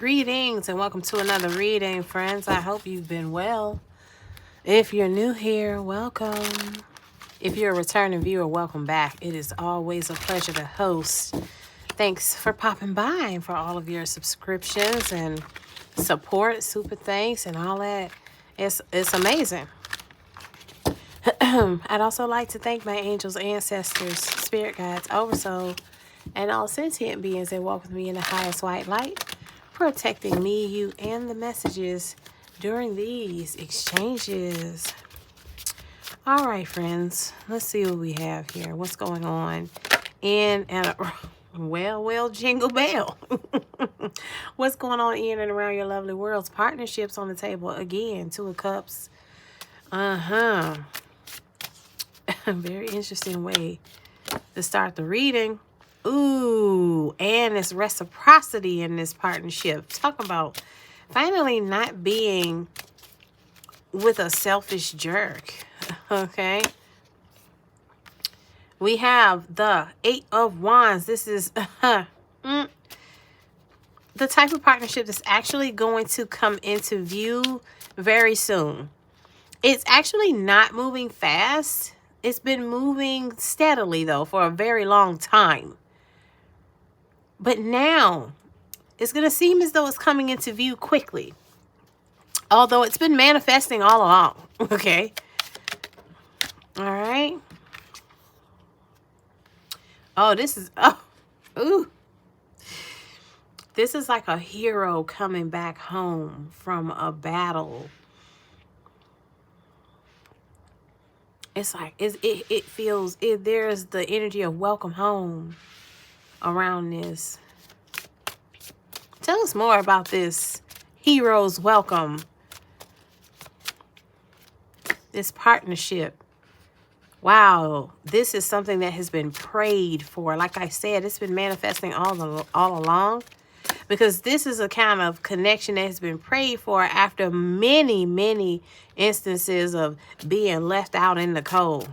Greetings and welcome to another reading, friends. I hope you've been well. If you're new here, welcome. If you're a returning viewer, welcome back. It is always a pleasure to host. Thanks for popping by and for all of your subscriptions and support, super thanks and all that. It's amazing. I'd also like to thank my angels, ancestors, spirit guides, oversoul, and all sentient beings that walk with me in the highest white light, protecting me, you, and the messages during these exchanges. All right, friends, let's see what we have here. What's going on in and well, jingle bell. What's going on in and around your lovely worlds? Partnerships on the table again. Two of Cups. Very interesting way to start the reading. Ooh, and it's reciprocity in this partnership. Talk about finally not being with a selfish jerk. Okay. We have the Eight of Wands. This is the type of partnership that's actually going to come into view very soon. It's actually not moving fast. It's been moving steadily, though, for a very long time. But now, it's going to seem as though it's coming into view quickly. Although it's been manifesting all along. Okay? All right? Oh, this is... ooh. This is like a hero coming back home from a battle. It's like, it feels... there's the energy of welcome home around this. Tell us more about this hero's welcome. This partnership. Wow, this is something that has been prayed for. Like I said, it's been manifesting all along. Because this is a kind of connection that has been prayed for after many, many instances of being left out in the cold.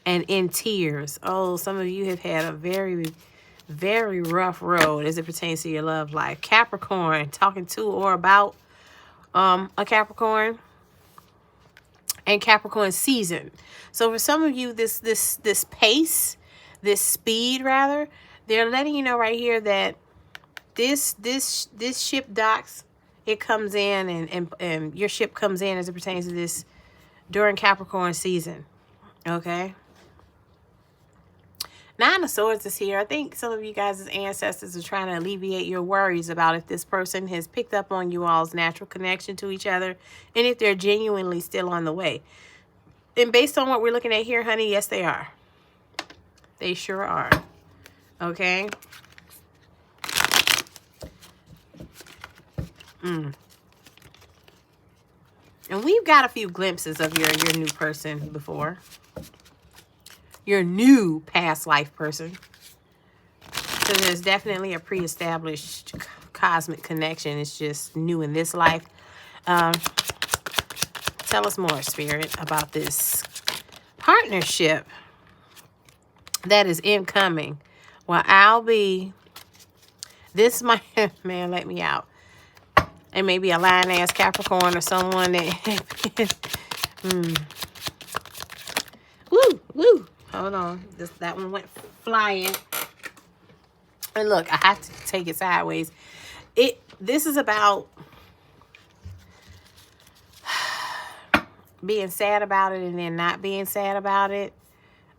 And in tears. Oh, some of you have had a very, very rough road as it pertains to your love life. Capricorn, talking to or about a Capricorn. And Capricorn season. So for some of you, this pace, this speed rather, they're letting you know right here that this ship docks, it comes in and your ship comes in as it pertains to this during Capricorn season. Okay. Nine of Swords is here. I think some of you guys' ancestors are trying to alleviate your worries about if this person has picked up on you all's natural connection to each other and if they're genuinely still on the way. And based on what we're looking at here, honey, yes, they are. They sure are. Okay? And we've got a few glimpses of your new person before. Your new past life person. So there's definitely a pre-established cosmic connection. It's just new in this life. Tell us more, Spirit, about this partnership that is incoming. Well, I'll be... This might... Man, let me out. It may be a lion-ass Capricorn or someone that... Woo! Hold on. That one went flying. And look, I have to take it sideways. This is about being sad about it and then not being sad about it.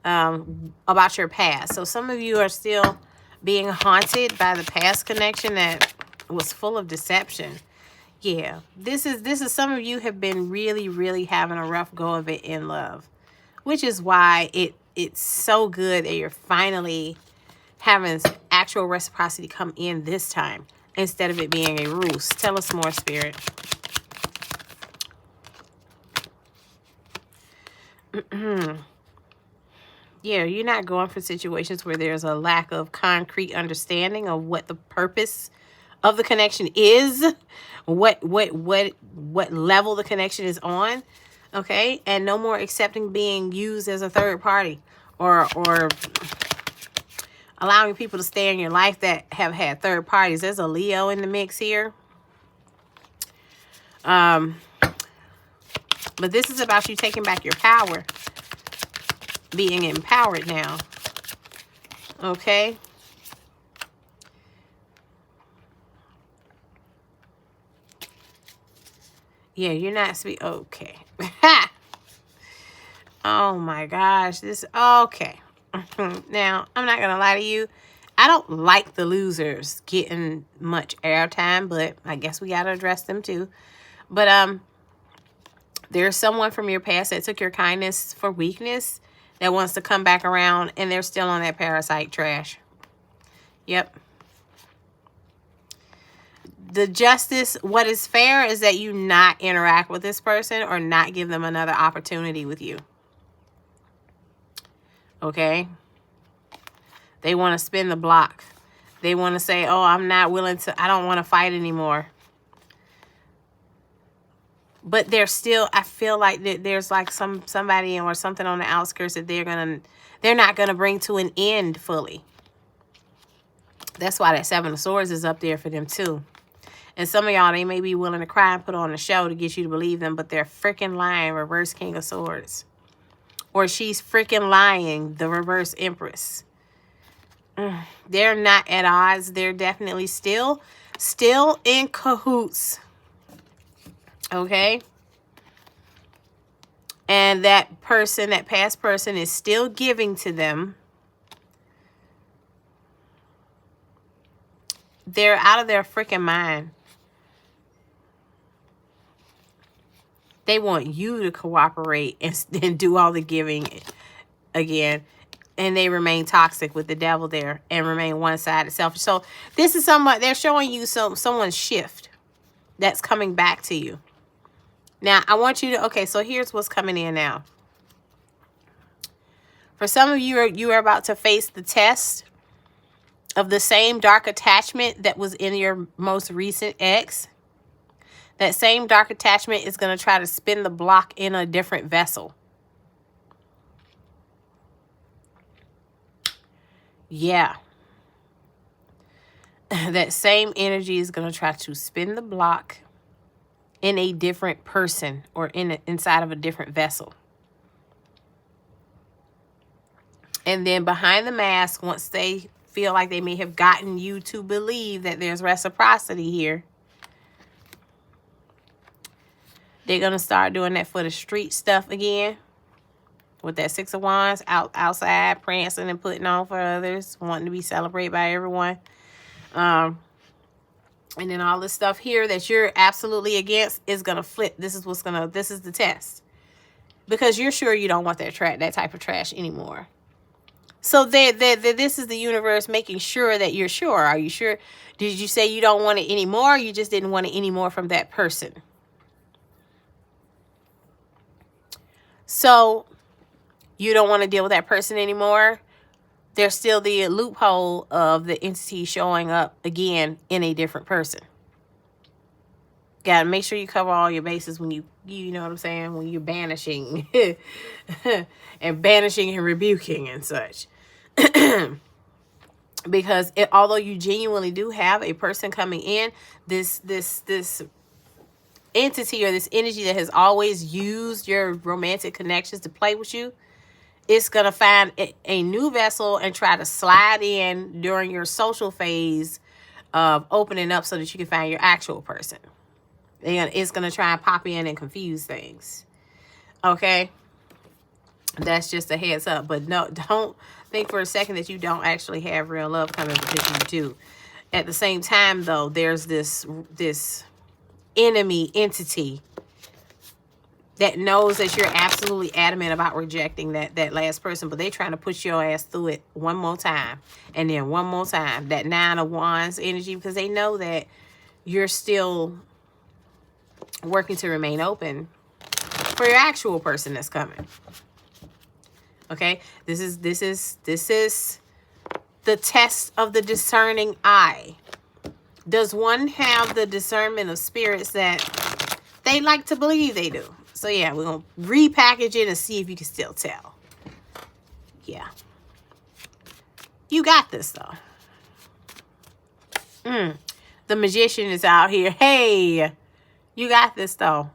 About your past. So some of you are still being haunted by the past connection that was full of deception. Yeah. This is some of you have been really, really having a rough go of it in love. Which is why it's so good that you're finally having actual reciprocity come in this time instead of it being a ruse. Tell us more, Spirit. Yeah, you're not going for situations where there's a lack of concrete understanding of what the purpose of the connection is, what level the connection is on. Okay, and no more accepting being used as a third party or allowing people to stay in your life that have had third parties. There's a Leo in the mix here. But this is about you taking back your power. Being empowered now. Okay? Yeah, you're not okay. Oh my gosh. Okay. Now, I'm not going to lie to you. I don't like the losers getting much airtime, but I guess we got to address them too. But there's someone from your past that took your kindness for weakness that wants to come back around, and they're still on that parasite trash. Yep. The justice, what is fair is that you not interact with this person or not give them another opportunity with you. Okay? They want to spin the block. They want to say, oh, I'm not willing to, I don't want to fight anymore. But there's still, I feel like there's like somebody or something on the outskirts that they're not going to bring to an end fully. That's why that Seven of Swords is up there for them too. And some of y'all, they may be willing to cry and put on a show to get you to believe them, but they're freaking lying. Reverse King of Swords. Or she's freaking lying, the reverse Empress. They're not at odds. They're definitely still in cahoots. Okay? And that person, that past person, is still giving to them. They're out of their freaking mind. They want you to cooperate and do all the giving again. And they remain toxic with the devil there and remain one-sided, selfish. So this is they're showing you someone's shift that's coming back to you. Now, I want you to, okay, so here's what's coming in now. For some of you, you are about to face the test of the same dark attachment that was in your most recent ex. That same dark attachment is going to try to spin the block in a different vessel. Yeah. That same energy is going to try to spin the block in a different person or inside of a different vessel. And then behind the mask, once they feel like they may have gotten you to believe that there's reciprocity here, they're going to start doing that for the street stuff again. With that Six of Wands, outside, prancing and putting on for others, wanting to be celebrated by everyone. And then all this stuff here that you're absolutely against is going to flip. This is the test. Because you're sure you don't want that type of trash anymore. So this is the universe making sure that you're sure. Are you sure? Did you say you don't want it anymore? Or you just didn't want it anymore from that person? So you don't want to deal with that person anymore. There's still the loophole of the entity showing up again in a different person. Got to make sure you cover all your bases when you know what I'm saying, when you're banishing and banishing and rebuking and such. Because although you genuinely do have a person coming in, this entity or this energy that has always used your romantic connections to play with you, it's going to find a new vessel and try to slide in during your social phase of opening up so that you can find your actual person. And it's going to try and pop in and confuse things. Okay? That's just a heads up. But no, don't think for a second that you don't actually have real love coming, because you do. At the same time, though, there's this enemy entity that knows that you're absolutely adamant about rejecting that last person, but they're trying to push your ass through it one more time, and then one more time. That Nine of Wands energy, because they know that you're still working to remain open for your actual person that's coming. Okay, this is the test of the discerning eye. Does one have the discernment of spirits that they like to believe they do? So yeah, we're going to repackage it and see if you can still tell. Yeah. You got this, though. The Magician is out here. Hey, you got this, though.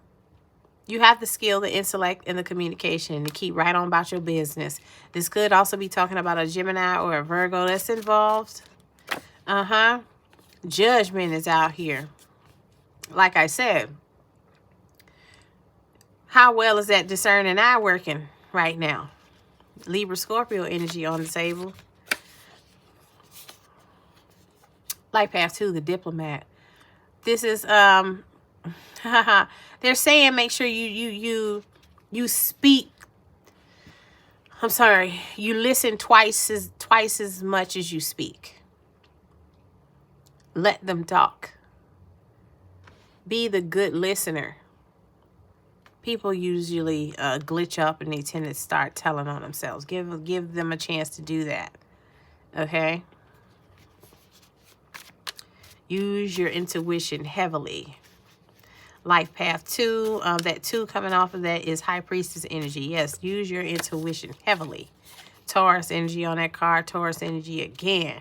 You have the skill, the intellect, and the communication to keep right on about your business. This could also be talking about a Gemini or a Virgo that's involved. Judgment is out here. Like I said, how well is that discerning eye working right now? Libra, Scorpio energy on the table. Life path 2, the Diplomat. This is they're saying make sure you speak. I'm sorry, you listen twice as much as you speak. Let them talk. Be the good listener. People usually glitch up and they tend to start telling on themselves. Give them a chance to do that. Okay? Use your intuition heavily. Life path 2, that 2 coming off of that is High Priestess energy. Yes, use your intuition heavily. Taurus energy on that card. Taurus energy again.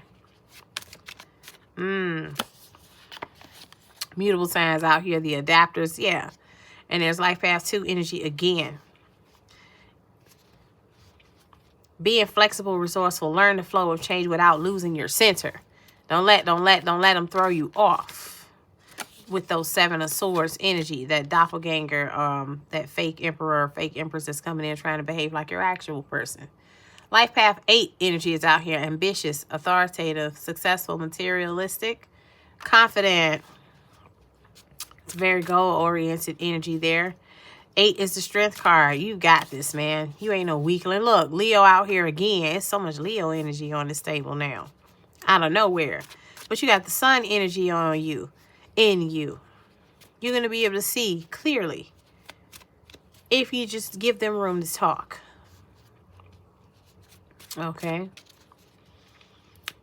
Mutable signs out here. The adapters. Yeah. And there's Life path 2 energy again. Being flexible, resourceful. Learn the flow of change without losing your center. Don't let them throw you off with those 7 of Swords energy, that doppelganger, that fake emperor, fake empress that's coming in trying to behave like your actual person. Life path 8 energy is out here. Ambitious, authoritative, successful, materialistic, confident. It's very goal-oriented energy there. 8 is the Strength card. You got this, man. You ain't no weakling. Look, Leo out here again. It's so much Leo energy on this table now. Out of nowhere. But you got the Sun energy on you. In you. You're going to be able to see clearly if you just give them room to talk. Okay.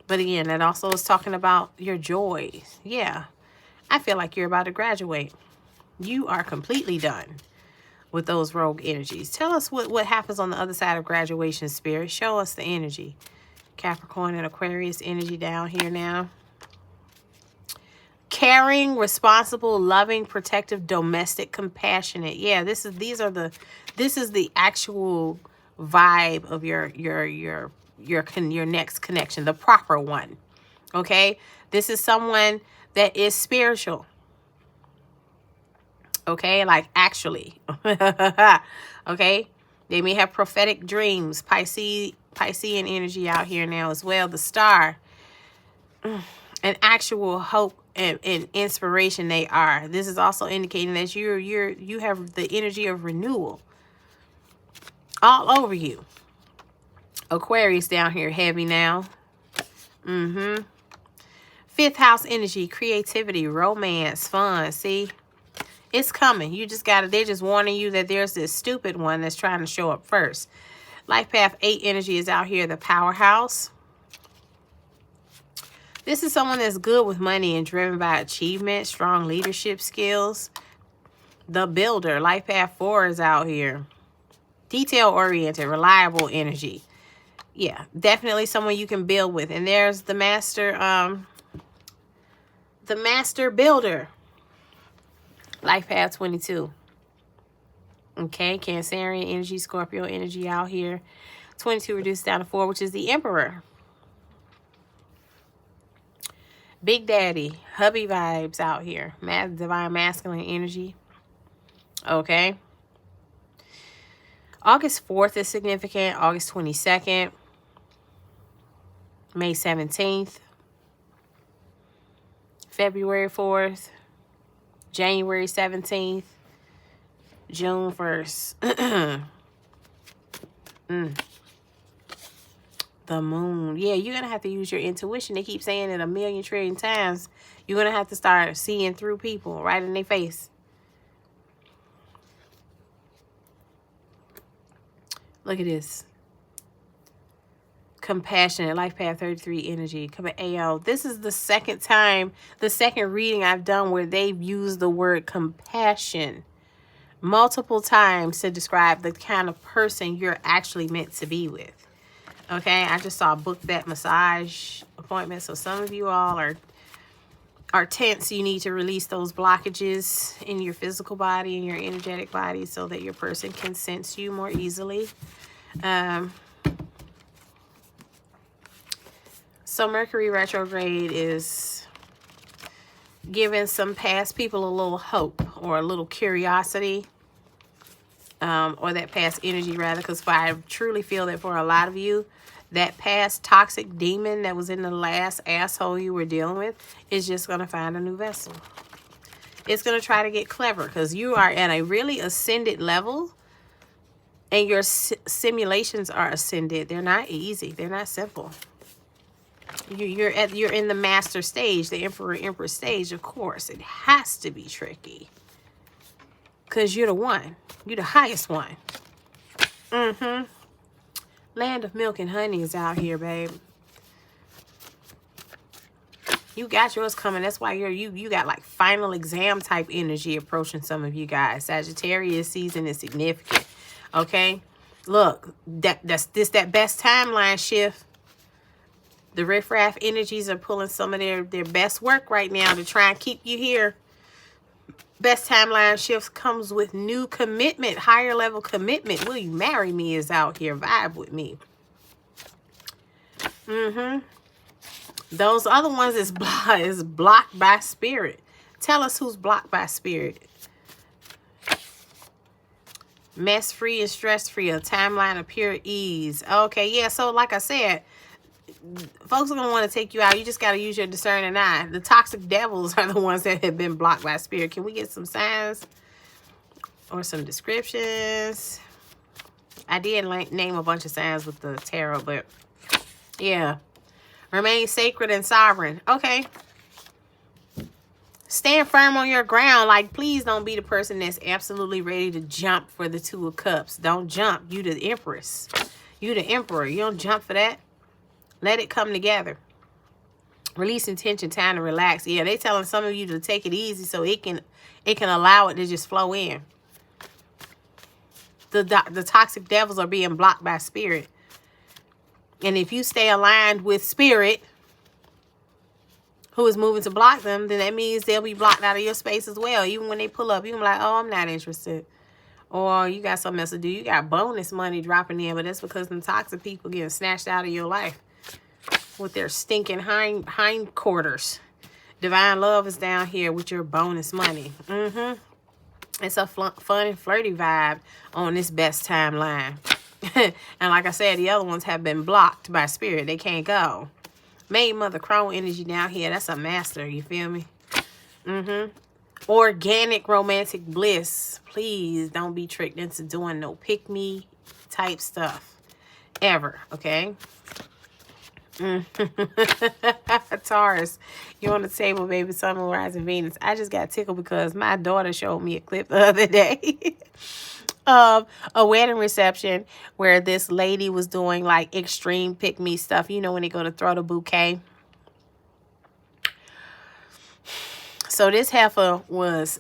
But again, that also is talking about your joy. Yeah. I feel like you're about to graduate. You are completely done with those rogue energies. Tell us what happens on the other side of graduation, Spirit. Show us the energy. Capricorn and Aquarius energy down here now. Caring, responsible, loving, protective, domestic, compassionate. Yeah, this is the actual vibe of your next connection, the proper one. Okay? This is someone that is spiritual. Okay? Like actually. Okay? They may have prophetic dreams. Piscean energy out here now as well. The Star. An actual hope and inspiration they are. This is also indicating that you have the energy of renewal all over you. Aquarius down here heavy now. 5th house energy, creativity, romance, fun. See, it's coming. You just gotta, they're just warning you that there's this stupid one that's trying to show up first. Life path 8 energy is out here, the powerhouse. This is someone that's good with money and driven by achievement, strong leadership skills. The builder, life path 4 is out here. Detail-oriented, reliable energy. Yeah, definitely someone you can build with. And there's the master builder. Life path 22. Okay, Cancerian energy, Scorpio energy out here. 22 reduced down to 4, which is the Emperor. Big Daddy, hubby vibes out here. Divine masculine energy. Okay. August 4th is significant. August 22nd. May 17th. February 4th. January 17th. June 1st. The moon. Yeah, you're going to have to use your intuition. They keep saying it a million trillion times. You're going to have to start seeing through people right in their face. Look at this. Compassionate. Life path 33 energy. Coming AO. This is the second time, the second reading I've done where they've used the word compassion multiple times to describe the kind of person you're actually meant to be with. Okay, I just saw book that massage appointment. So some of you all are tense. You need to release those blockages in your physical body and your energetic body so that your person can sense you more easily. So Mercury retrograde is giving some past people a little hope or a little curiosity, or that past energy rather, because I truly feel that for a lot of you, that past toxic demon that was in the last asshole you were dealing with is just going to find a new vessel. It's going to try to get clever because you are at a really ascended level and your simulations are ascended. They're not easy. They're not simple. You're in the master stage, the emperor empress stage. Of course, it has to be tricky because you're the one. You're the highest one. Land of milk and honey is out here, babe. You got yours coming. That's why you got like final exam type energy approaching some of you guys. Sagittarius season is significant. Okay, look, that's that best timeline shift. The riffraff energies are pulling some of their best work right now to try and keep you here. Best timeline shifts comes with new commitment, higher level commitment. Will you marry me is out here. Vibe with me. Those other ones is blocked by spirit. Tell us who's blocked by spirit. Mess free and stress free. A timeline of pure ease. Okay, yeah. So like I said, folks are going to want to take you out. You just got to use your discerning eye. The toxic devils are the ones that have been blocked by spirit. Can we get some signs or some descriptions? I did name a bunch of signs with the tarot, but yeah. Remain sacred and sovereign. Okay. Stand firm on your ground. Like, please don't be the person that's absolutely ready to jump for the Two of Cups. Don't jump. You the empress. You the emperor. You don't jump for that. Let it come together. Release intention, time to relax. Yeah, they telling some of you to take it easy so it can allow it to just flow in. The toxic devils are being blocked by spirit. And if you stay aligned with spirit, who is moving to block them, then that means they'll be blocked out of your space as well. Even when they pull up, you can be like, oh, I'm not interested. Or you got something else to do. You got bonus money dropping in, but that's because the toxic people getting snatched out of your life with their stinking hind quarters. Divine love is down here with your bonus money. It's a fun and flirty vibe on this best timeline. And like I said, the other ones have been blocked by spirit. They can't go. Maid Mother Crone energy down here. That's a master. You feel me? Organic romantic bliss. Please don't be tricked into doing no pick-me type stuff. Ever. Okay? Taurus, you're on the table, baby. Sun, Moon, Rising, Venus. I just got tickled because my daughter showed me a clip the other day of a wedding reception where this lady was doing like extreme pick-me stuff. You know when they go to throw the bouquet. So this heifer was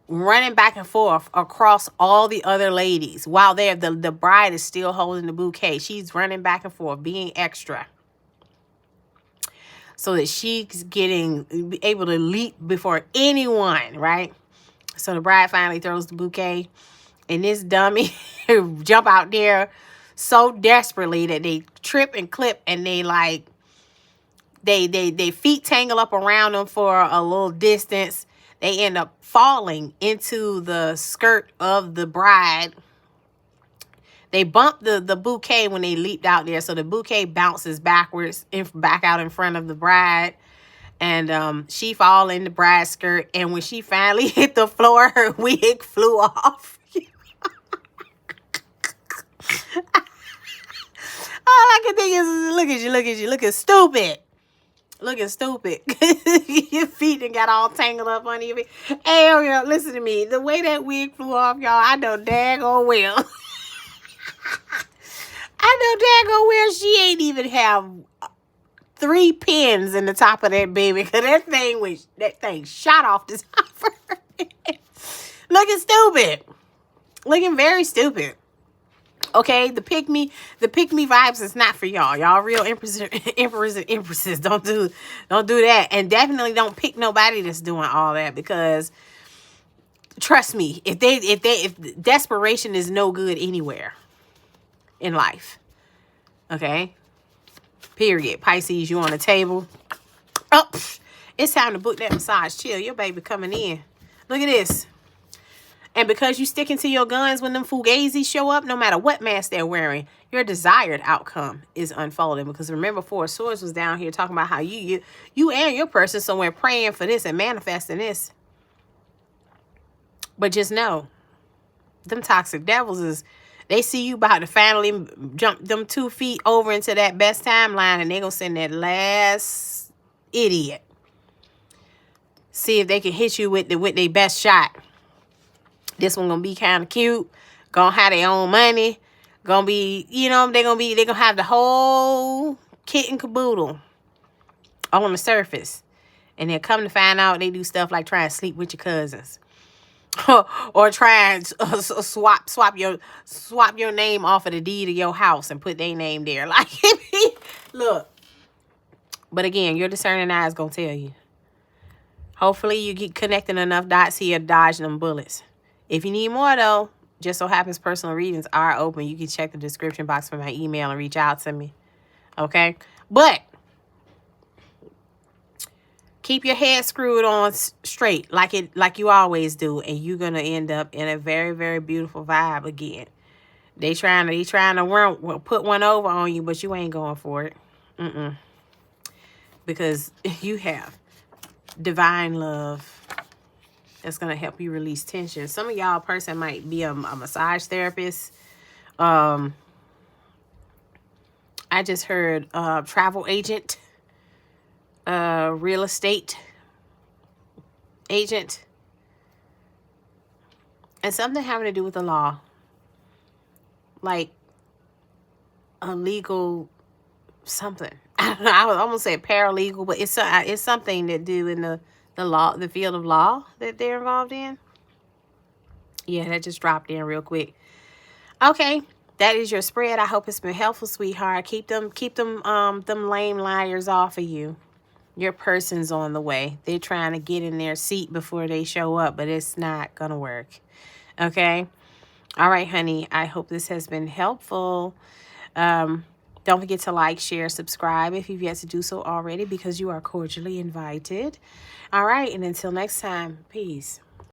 running back and forth across all the other ladies while the bride is still holding the bouquet. She's running back and forth, being extra, so that she's able to leap before anyone, right? So the bride finally throws the bouquet, and this dummy jump out there so desperately that they trip and clip, and they like they feet tangle up around them for a little distance. They end up falling into the skirt of the bride. They bumped the bouquet when they leaped out there. So the bouquet bounces backwards, back out in front of the bride. And she fall in the bride's skirt. And when she finally hit the floor, her wig flew off. All I can think is, look at you, looking stupid. Looking stupid. Your feet done got all tangled up on your feet. Hey, y'all, listen to me. The way that wig flew off, y'all, I know daggone well. I know daggone well she ain't even have 3 pins in the top of that baby. Because that thing shot off the top of her head. Looking stupid. Looking very stupid. Okay, the pick me vibes is not for y'all. Y'all real emperors and empresses. Don't do that. And definitely don't pick nobody that's doing all that, because trust me, if desperation is no good anywhere in life. Okay? Period. Pisces, you on the table. Oh, it's time to book that massage. Chill. Your baby coming in. Look at this. And because you sticking to your guns when them fugazis show up, no matter what mask they're wearing, your desired outcome is unfolding. Because remember, Four of Swords was down here talking about how you and your person somewhere praying for this and manifesting this. But just know, them toxic devils is, they see you about to finally jump them 2 feet over into that best timeline, and they gonna send that last idiot. See if they can hit you with their best shot. This one gonna be kind of cute. Gonna have their own money. Gonna be, you know, they gonna have the whole kit and caboodle on the surface. And then come to find out, they do stuff like try and sleep with your cousins. Or try and swap your name off of the deed of your house and put their name there. Like, look. But again, your discerning eye is gonna tell you. Hopefully you get connecting enough dots here to dodge them bullets. If you need more, though, just so happens personal readings are open. You can check the description box for my email and reach out to me. Okay? But keep your head screwed on straight like you always do, and you're going to end up in a very, very beautiful vibe again. They trying to put one over on you, but you ain't going for it. Because you have divine love that's going to help you release tension. Some of y'all person might be a massage therapist. I just heard travel agent, real estate agent, and something having to do with the law. Like a legal something. I don't know. I was almost say paralegal, but it's something that do in the law, the field of law that they're involved in. Yeah, that just dropped in real quick. Okay, that is your spread. I hope it's been helpful, sweetheart. Keep them lame liars off of you. Your person's on the way. They're trying to get in their seat before they show up, but it's not gonna work. Okay. All right, honey. I hope this has been helpful. Don't forget to like, share, subscribe if you've yet to do so already, because you are cordially invited. All right, and until next time, peace.